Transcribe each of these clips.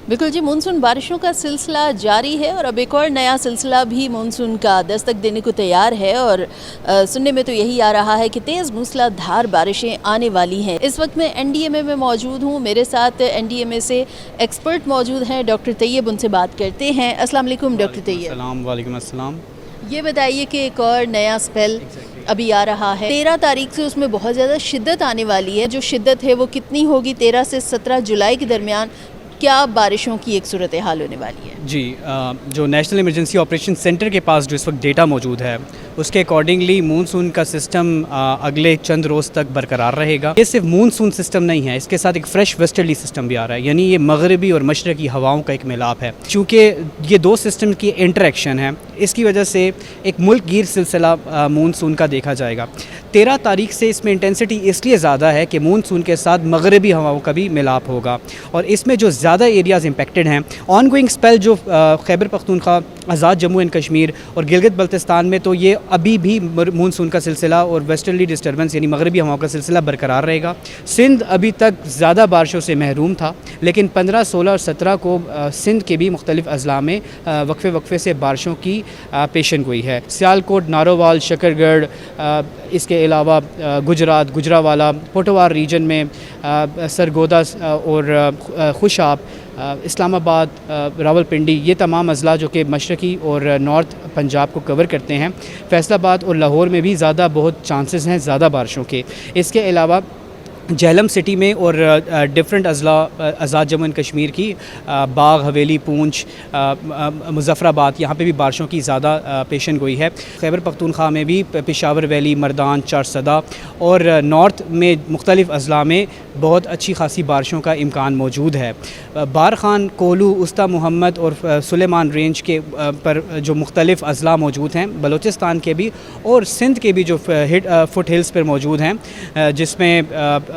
बिल्कुल जी, मानसून बारिशों का सिलसिला जारी है और अब एक और नया सिलसिला भी मानसून का दस्तक देने को तैयार है और सुनने में तो यही आ रहा है कि तेज़ मूसलाधार बारिशें आने वाली हैं। इस वक्त मैं एनडीएमए में मौजूद हूँ, मेरे साथ एनडीएमए से एक्सपर्ट मौजूद हैं, डॉक्टर तैयब, उनसे बात करते हैं। अस्सलाम वालेकुम डॉक्टर तैयब। वालेकुम अस्सलाम। ये बताइए कि एक और नया स्पेल अभी आ रहा है 13 तारीख से, उसमें बहुत ज़्यादा शिद्दत आने वाली है। जो शिद्दत है वो कितनी होगी? 13 से 17 जुलाई के दरमियान क्या बारिशों की एक सूरत हाल होने वाली है? जी, जो नेशनल इमरजेंसी ऑपरेशन सेंटर के पास जो इस वक्त डेटा मौजूद है उसके अकॉर्डिंगली मानसून का सिस्टम अगले चंद रोज़ तक बरकरार रहेगा। ये सिर्फ मानसून सिस्टम नहीं है, इसके साथ एक फ़्रेश वेस्टर्ली सिस्टम भी आ रहा है, यानी ये मगरबी और मशरक़ी हवाओं का एक मिलाप है। चूँकि ये दो सिस्टम की इंटरेक्शन है, इसकी वजह से एक मुल्क गिर सिलसिला मानसून का देखा जाएगा। 13 तारीख से इसमें इंटेंसिटी इसलिए ज़्यादा है कि मानसून के साथ मगरबी हवाओं का भी मिलाप होगा और इसमें जो ज़्यादा एरियाज़ इम्पेक्टेड हैं, ऑनगोइंग स्पेल जो खैबर पख्तूनख्वा, आज़ाद जम्मू एंड कश्मीर और गिलगित बल्तिस्तान में, तो ये अभी भी मानसून का सिलसिला और वेस्टर्ली डिस्टर्बेंस यानी मगरबी हवाओं का सिलसिला बरकरार रहेगा। सिंध अभी तक ज़्यादा बारिशों से महरूम था, लेकिन 15, 16 और 17 को सिंध के भी मुख्तलिफ अज़ला में वक्फे से बारिशों की पेशन गोई है। सियालकोट, नारोवाल, शकरगढ़, इसके अलावा गुजरात, गुजरावाला, पोटवार रीजन में सरगोदा और खुशाब, इस्लामाबाद, रावलपिंडी, ये तमाम अज़ला जो कि मशरक़ी और नॉर्थ पंजाब को कवर करते हैं। फैसलाबाद और लाहौर में भी ज़्यादा बहुत चांसेस हैं ज़्यादा बारिशों के। इसके अलावा झेलम सिटी में और डिफरेंट अज़ला आज़ाद जम्मू एंड कश्मीर की बाग, हवेली, पूंछ, मुज़फ़्फ़राबाद, यहाँ पे भी बारिशों की ज़्यादा पेशन गोई है। खैबर पख्तूनख्वा में भी पेशावर वैली, मर्दान, चारसदा और नॉर्थ में मुख्तलिफ़ अज़ला में बहुत अच्छी खासी बारिशों का इम्कान मौजूद है। बारखान, कोलू, उस्ता मोहम्मद और सुलेमान रेंज के पर जो मुख्तलिफ़ अज़ला मौजूद हैं, बलूचिस्तान के भी और सिंध के भी जो फुट हिल्स पर मौजूद हैं, जिसमें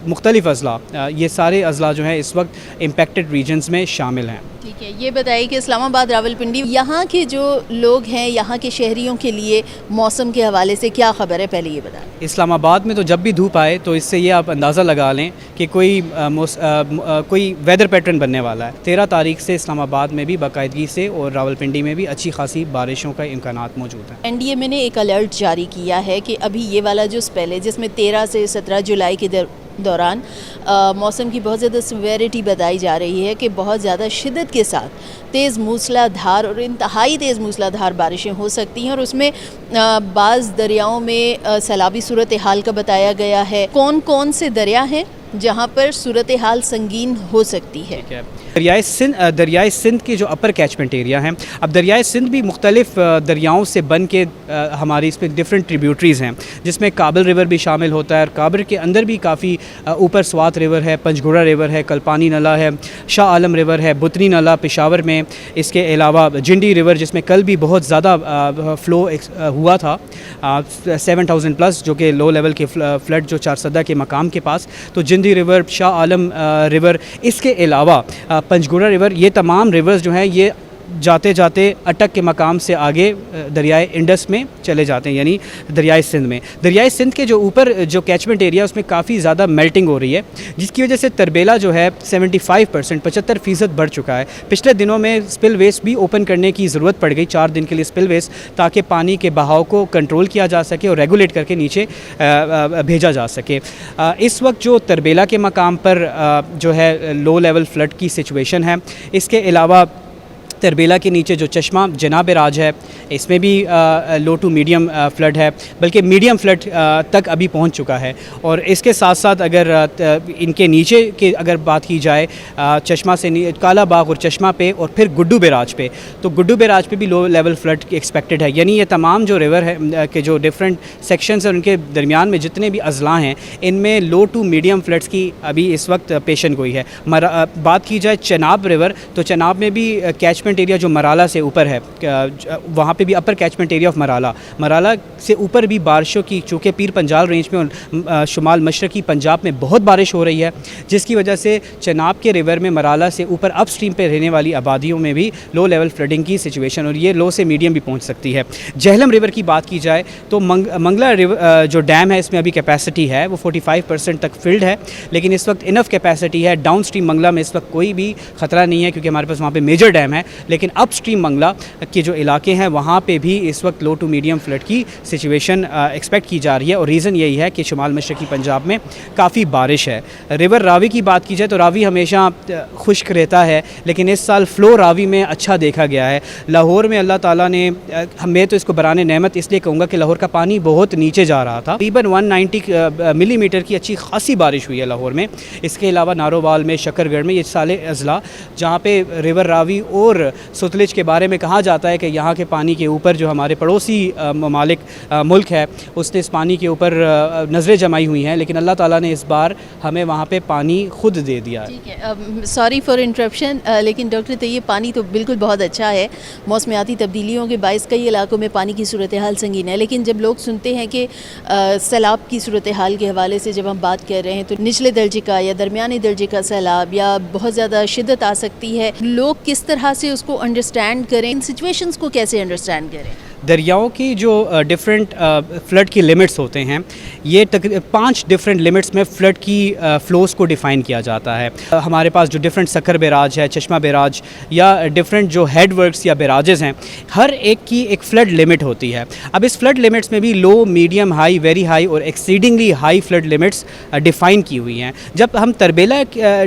मुख्तलिफ़ अज़ला, ये सारे अज़ला जो हैं इस वक्त इम्पेक्टेड रीजन्स में शामिल हैं। ठीक है, ये बताइए कि इस्लामाबाद, रावलपिंडी, यहाँ के जो लोग हैं, यहाँ के शहरियों के लिए मौसम के हवाले से क्या ख़बर है, पहले ये बताएं। इस्लामाबाद में तो जब भी धूप आए तो इससे ये आप अंदाज़ा लगा लें कि कोई वेदर पैटर्न बनने वाला है। 13 तारीख से इस्लामाबाद में भी बाकायदगी से और रावलपिंडी में भी अच्छी खासी बारिशों का इम्कानात मौजूद हैं। एनडीएमए ने एक अलर्ट जारी किया है कि अभी ये वाला जो स्पेल है, जिसमें 13 से 17 जुलाई के दौरान मौसम की बहुत ज़्यादा सिवेरिटी बताई जा रही है कि बहुत ज़्यादा शिद्दत के साथ तेज़ मूसलाधार और इंतहाई तेज़ मूसलाधार बारिशें हो सकती हैं और उसमें बाज़ दरियाओं में सैलाबी सूरत हाल का बताया गया है। कौन कौन से दरिया हैं जहाँ पर सूरत हाल संगीन हो सकती है? दरियाए सिंध के जो अपर कैचमेंट एरिया हैं, अब दरियाए सिंध भी मुख्तलिफ दरियाओं से बन के हमारी इसमें डिफरेंट ट्रिब्यूटरीज़ हैं, जिसमें काबिल रिवर भी शामिल होता है और काबिल के अंदर भी काफ़ी ऊपर स्वात रिवर है, पंचगुड़ा रिवर है, कल्पानी नला है, शाह आलम रिवर है, बुतनी नला पेशावर में, इसके अलावा जिंडी रिवर जिसमें कल भी बहुत ज़्यादा फ़्लो हुआ था, 7000 प्लस, जो कि लो लेवल के फ्लड जो चारसदा के मकाम के पास, तो जिंदी रिवर, शाह आलम रिवर, इसके अलावा पंचगुड़ा रिवर, ये तमाम रिवर्स जो हैं ये जाते जाते अटक के मकाम से आगे दरियाए इंडस में चले जाते हैं, यानी दरियाए सिंध में। दरियाए सिंध के जो ऊपर जो कैचमेंट एरिया उसमें काफ़ी ज़्यादा मेल्टिंग हो रही है, जिसकी वजह से तरबेला जो है 75% 75% बढ़ चुका है। पिछले दिनों में स्पिल वेस्ट भी ओपन करने की ज़रूरत पड़ गई, 4 दिन के लिए स्पिल वेस्ट, ताकि पानी के बहाव को कंट्रोल किया जा सके और रेगुलेट करके नीचे भेजा जा सके। इस वक्त जो तरबेला के मकाम पर जो है लो लेवल फ्लड की सिचुएशन है। इसके अलावा तरबेला के नीचे जो चश्मा जनाब राज है, इसमें भी लो टू मीडियम फ्लड है, बल्कि मीडियम फ्लड तक अभी पहुंच चुका है। और इसके साथ साथ अगर इनके नीचे की अगर बात की जाए, चश्मा से काला बाग और चश्मा पे और फिर गुड्डू बैराज पे, तो गुड्डू बैराज पे भी लो लेवल फ्लड एक्सपेक्टेड है। यानी ये तमाम जो रिवर है के जो डिफरेंट सेक्शंस हैं, उनके दरमियान में जितने भी अज़ला हैं, इनमें लो टू मीडियम फ्लड्स की अभी इस वक्त पेशन गोई है। बात की जाए चनाब रिवर, तो चनाब में भी कैचमेंट कैचमेंट एरिया जो मराला से ऊपर है, वहाँ पे भी अपर कैचमेंट एरिया ऑफ मराला से ऊपर भी बारिशों की, चूँकि पीर पंजाल रेंज में और शुमाल मशरक़ी पंजाब में बहुत बारिश हो रही है, जिसकी वजह से चनाब के रिवर में मराला से ऊपर अप स्ट्रीम पर रहने वाली आबादियों में भी लो लेवल फ्लडिंग की सिचुएशन, और ये लो से मीडियम भी पहुँच सकती है। जहलम रिवर की बात की जाए तो मंगला रिवर जो डैम है, इसमें अभी कैपेसिटी है वो 45% तक फिल्ड है, लेकिन इस वक्त इनफ कैपेसिटी है। डाउन स्ट्रीम मंगला में इस वक्त कोई भी ख़तरा नहीं है, क्योंकि हमारे पास वहाँ पे मेजर डैम है, लेकिन अप स्ट्रीम मंगला के जो इलाके हैं वहाँ पे भी इस वक्त लो टू मीडियम फ्लड की सिचुएशन एक्सपेक्ट की जा रही है, और रीज़न यही है कि शुमाल मशरक़ी पंजाब में काफ़ी बारिश है। रिवर रावी की बात की जाए तो रावी हमेशा खुश्क रहता है, लेकिन इस साल फ़्लो रावी में अच्छा देखा गया है। लाहौर में अल्लाह ताला ने, मैं तो इसको बराने नेमत इसलिए कहूँगा कि लाहौर का पानी बहुत नीचे जा रहा था। तकरीबन 190 मिलीमीटर की अच्छी खासी बारिश हुई है लाहौर में। इसके अलावा नारोवाल में, शकरगढ़ में, ये साले अजला जहाँ पे रिवर रावी और सतलुज के बारे में कहा जाता है कि यहाँ के पानी के ऊपर जो हमारे पड़ोसी ममालिक मुल्क है उसने इस पानी के ऊपर नज़रें जमाई हुई हैं, लेकिन अल्लाह ताला ने इस बार हमें वहाँ पे पानी खुद दे दिया है। ठीक है, सॉरी फॉर इंटरप्शन, लेकिन डॉक्टर तैयब पानी तो बिल्कुल बहुत अच्छा है। मौसमियाती तब्दीलियों के बायस कई इलाकों में पानी की सूरत हाल संगीन है, लेकिन जब लोग सुनते हैं कि सैलाब की सूरत हाल के हवाले से जब हम बात कर रहे हैं तो निचले दर्जे का या दरमियानी दर्जे का सैलाब या बहुत ज़्यादा शिद्दत आ सकती है, लोग किस तरह से उसको अंडरस्टैंड करें, इन सिचुएशंस को कैसे अंडरस्टैंड करें? दरियाओं की जो डिफरेंट फ़्लड की लिमिट्स होते हैं, ये 5 डिफरेंट लिमिट्स में फ़्लड की फ़्लोस को डिफ़ाइन किया जाता है। हमारे पास जो डिफरेंट सक्कर बैराज है, चश्मा बैराज या डिफरेंट जो हेड वर्क्स या बैराजेज़ हैं, हर एक की एक फ़्लड लिमिट होती है। अब इस फ़्लड लिमिट्स में भी लो, मीडियम, हाई, वेरी हाई और exceedingly high flood limits define की हुई हैं। जब हम तरबेला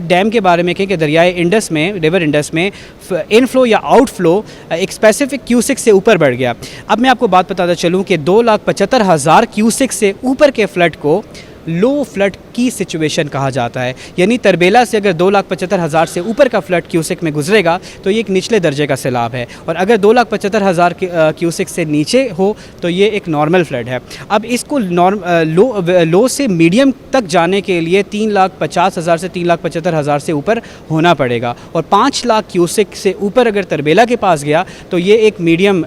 डैम के बारे में कहें कि दरियाए इंडस में, रिवर इंडस में इनफ्लो या आउटफ्लो एक स्पेसिफिक क्यूसिक से ऊपर बढ़ गया। अब मैं आपको बात बताता चलूँ कि 2,75,000 क्यूसिक से ऊपर के फ्लड को लो फ्लड की सिचुएशन कहा जाता है। यानी तरबेला से अगर 2,75,000 से ऊपर का फ्लड क्यूसिक में गुजरेगा तो ये एक निचले दर्जे का सैलाब है, और अगर 2,75,000 क्यूसिक से नीचे हो तो ये एक नॉर्मल फ्लड है। अब इसको लो से मीडियम तक जाने के लिए 3,50,000 से 3,75,000 से ऊपर होना पड़ेगा, और 5 लाख क्यूसिक से ऊपर अगर तरबेला के पास गया तो ये एक मीडियम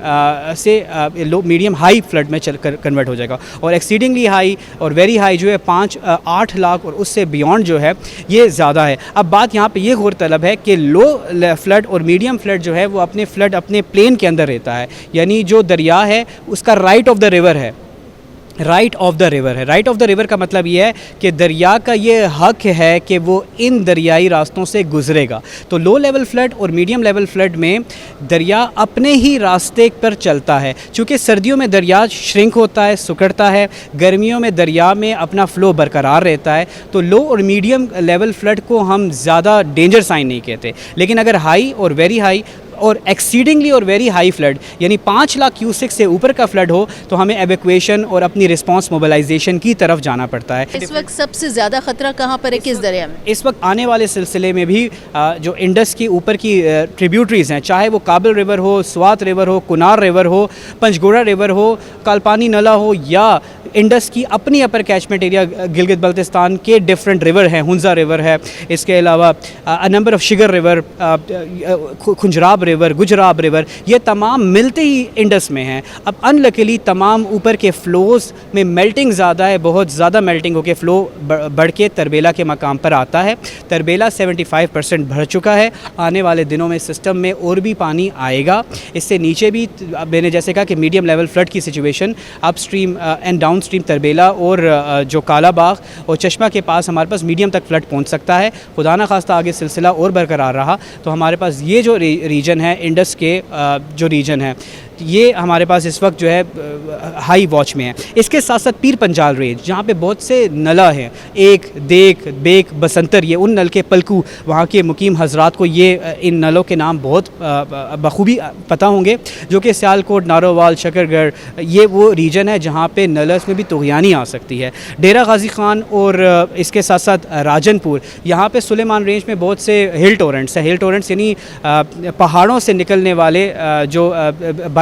से मीडियम हाई फ्लड में कन्वर्ट हो जाएगा, और एक्सीडिंगली हाई और वेरी हाई जो है 8 लाख और उससे बियॉन्ड जो है ये ज़्यादा है। अब बात यहाँ पे ये गौरतलब है कि लो फ्लड और मीडियम फ्लड जो है वो अपने फ्लड अपने प्लेन के अंदर रहता है, यानी जो दरिया है उसका राइट ऑफ द रिवर है, राइट ऑफ द रिवर है। राइट ऑफ द रिवर का मतलब ये है कि दरिया का ये हक है कि वो इन दरियाई रास्तों से गुजरेगा। तो लो लेवल फ्लड और मीडियम लेवल फ्लड में दरिया अपने ही रास्ते पर चलता है। चूँकि सर्दियों में दरिया श्रिंक होता है, सिकुड़ता है, गर्मियों में दरिया में अपना फ़्लो बरकरार रहता है, तो लो और मीडियम लेवल फ्लड को हम ज़्यादा डेंजर साइन नहीं कहते। लेकिन अगर हाई और वेरी हाई और एक्सीडिंगली और वेरी हाई फ्लड यानी 5 लाख क्यूसिक से ऊपर का फ्लड हो तो हमें एवैक्यूएशन और अपनी रिस्पांस मोबिलाइजेशन की तरफ जाना पड़ता है। इस वक्त सबसे ज़्यादा ख़तरा कहाँ पर है, किस दरिया में? इस वक्त आने वाले सिलसिले में भी जो इंडस के ऊपर की ट्रिब्यूटरीज़ हैं, चाहे वो काबिल रिवर हो, स्वात रिवर हो, कुनार रिवर हो, पंचगोड़ा रिवर हो, कालपानी नला हो, या इंडस की अपनी upper catchment area Gilgit Baltistan के डिफरेंट रिवर हैं, हुंजा रिवर है, इसके अलावा number of Shigar river, Khunjerab river, Ghujerab river, ये तमाम मिलते ही इंडस में हैं। अब अनलकीली तमाम ऊपर के फ़्लोज़ में मेल्टिंग ज़्यादा है, बहुत ज़्यादा मेल्टिंग होकर फ़्लो बढ़ के तरबेला के मकाम पर आता है। तरबेला 75% भर चुका है, आने वाले दिनों में सिस्टम में और भी पानी आएगा। इससे नीचे भी मैंने जैसे कहा कि मीडियम लेवल फ्लड की situation up stream and down stream Tarbela और जो काला बाग और चश्मा के पास हमारे पास मीडियम तक फ्लड पहुँच सकता है। खुदा न खास्ता आगे सिलसिला और बरकरार रहा तो हमारे पास ये जो रीजन है, इंडस के जो रीजन है, ये हमारे पास इस वक्त जो है हाई वॉच में है। इसके साथ साथ पीर पंजाल रेंज जहाँ पे बहुत से नला हैं, एक, देख, बेक, बसंतर, ये उन नल के पलकू, वहाँ के मुकीम हजरात को ये इन नलों के नाम बहुत बखूबी पता होंगे, जो कि सियालकोट, नारोवाल, शकरगढ़, ये वो रीजन है जहाँ पे नलस में भी तुग़यानी आ सकती है। डेरा गाजी खान और इसके साथ साथ राजनपुर, यहाँ पे सुलेमान रेंज में बहुत से हिल टोरेंट्स हैं। हिल टोरेंट्स यानी पहाड़ों से निकलने वाले जो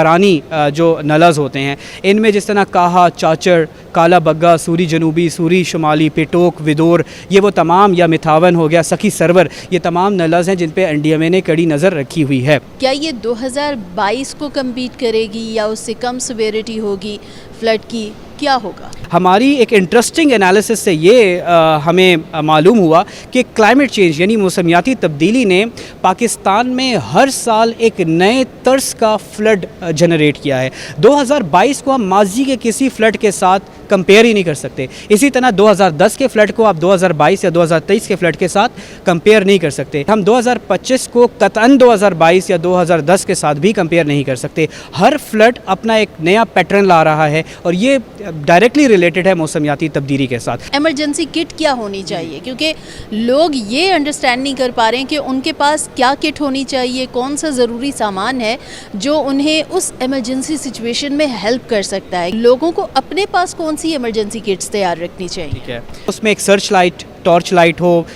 बारानी जो नलाज होते हैं, इनमें जिस तरह काहा, चाचड़, काला बग्गा, सूरी जनूबी, सूरी शुमाली, पेटोक, विदोर, ये वो तमाम, या मिथावन हो गया, सखी सरवर, ये तमाम नलाज हैं जिन पे एनडीएमए ने कड़ी नज़र रखी हुई है। क्या ये 2022 को कम्पीट करेगी या उससे कम सिवियरिटी होगी फ्लड की, क्या होगा? हमारी एक इंटरेस्टिंग एनालिसिस से ये हमें मालूम हुआ कि क्लाइमेट चेंज यानी मौसमियाती तब्दीली ने पाकिस्तान में हर साल एक नए तर्ज का फ्लड जनरेट किया है। 2022 को हम माजी के किसी फ्लड के साथ कंपेयर ही नहीं कर सकते। इसी तरह 2010 के फ्लड को आप 2022 या 2023 के फ्लड के साथ कंपेयर नहीं कर सकते। हम 2025 को कतन 2022 या 2010 के साथ भी कंपेयर नहीं कर सकते। हर फ्लड अपना एक नया पैटर्न ला रहा है और ये डायरेक्टली रिलेटेड है मौसमियाती तब्दीली के साथ। इमरजेंसी किट क्या होनी चाहिए, क्योंकि लोग ये अंडरस्टैंड नहीं कर पा रहे हैं कि उनके पास क्या किट होनी चाहिए, कौन सा ज़रूरी सामान है जो उन्हें उस इमरजेंसी सिचुएशन में हेल्प कर सकता है। लोगों को अपने पास कौन सी इमरजेंसी किट्स तैयार रखनी चाहिए? ठीक है, उसमें एक सर्च लाइट, टॉर्च लाइट हो,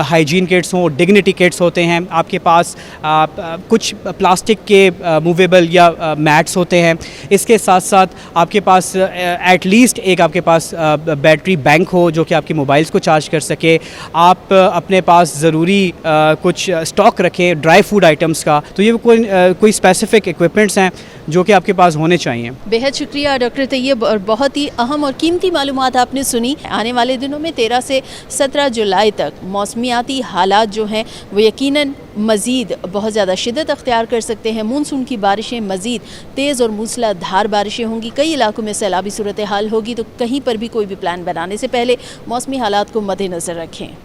हाइजीन किट्स हो, डिग्निटी किट्स होते हैं, आपके पास कुछ प्लास्टिक के मूवेबल या मैट्स होते हैं। इसके साथ साथ आपके पास एटलीस्ट एक आपके पास बैटरी बैंक हो जो कि आपके मोबाइल्स को चार्ज कर सके। आप अपने पास ज़रूरी कुछ स्टॉक रखें ड्राई फूड आइटम्स का। तो ये कोई स्पेसिफिक इक्विपमेंट्स हैं जो कि आपके पास होने चाहिए। बेहद शुक्रिया डॉक्टर तैयब, और बहुत ही अहम और कीमती मालूमात आपने सुनी। आने वाले दिनों में 13 से 17 जुलाई तक मौसमियाती हालात जो हैं वो यकीनन मज़ीद बहुत ज़्यादा शिद्दत अख्तियार कर सकते हैं। मानसून की बारिशें मज़ीद तेज़ और मूसलाधार बारिशें होंगी, कई इलाकों में सैलाबी सूरत हाल होगी। तो कहीं पर भी कोई भी प्लान बनाने से पहले मौसमी हालात को मद्देनज़र रखें।